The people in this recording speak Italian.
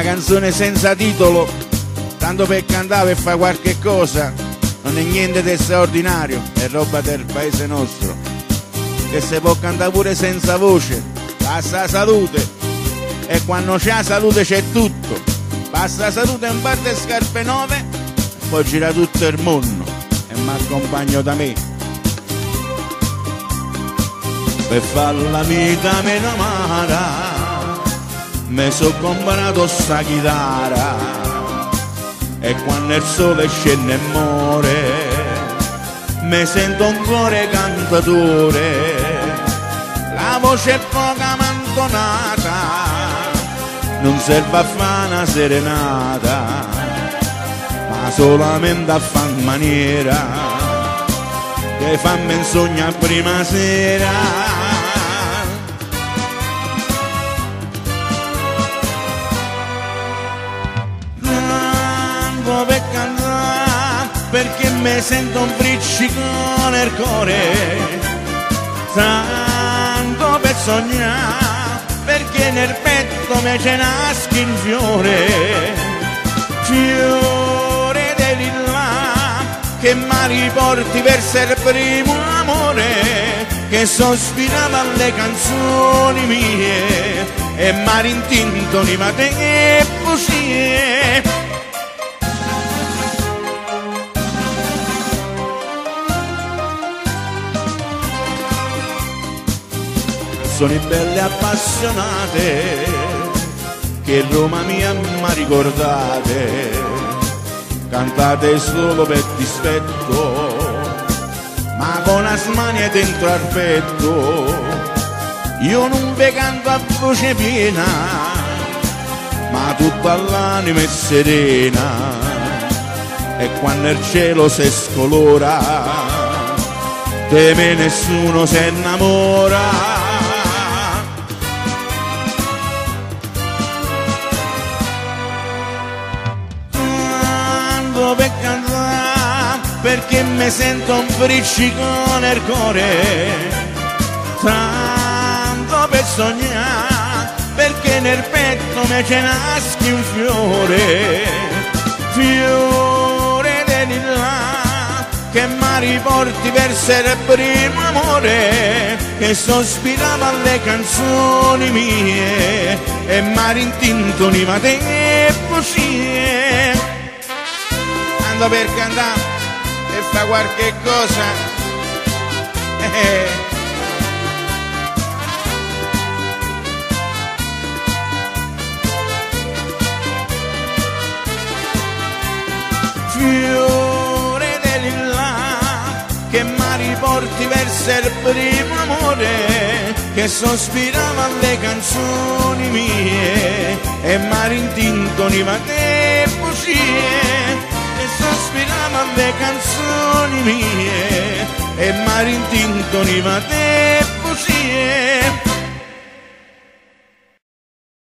canzone senza titolo, tanto per cantare e fare qualche cosa, non è niente di straordinario, è roba del paese nostro, che si può cantare pure senza voce, basta la salute, e quando c'è la salute c'è tutto, basta la salute e un par di scarpe nuove, poi gira tutto il mondo, e mi accompagno da me. Per fare la vita meno amara, mi sono comprato sta chitarra, e quando il sole scende e muore, mi sento un cuore cantatore, la voce è poca mantonata, non serve a fare una serenata, ma solamente a far maniera, che fammi sognare prima sera. Per cantare, perché mi sento un briccico nel cuore, tanto per sognare, perché nel petto mi c'è nasce il fiore, fiore di lilla che mi riporti verso il primo amore, che sospirava alle canzoni mie e mi rintinto di matte e poesie. Sono i belle appassionate che Roma mia m'ha ricordate, cantate solo per dispetto, ma con la smania dentro al petto. Io non ve canto a voce piena, ma tutta l'anima è serena, e quando il cielo si scolora, di me nessuno si innamora. Per cantare, perché mi sento un briccico nel cuore, tanto per sognare, perché nel petto mi c'è nasce un fiore, fiore di là che mi riporti verso il primo amore, che sospirava alle canzoni mie e mi rintinto di matte e poesie. Per cantare e fa qualche cosa, fiore di lilla che mi riporti verso il primo amore, che sospirava alle canzoni mie e mi rintinto di matte e poesie, sospirava alle canzoni mie e mi rintinto di matte e poesie.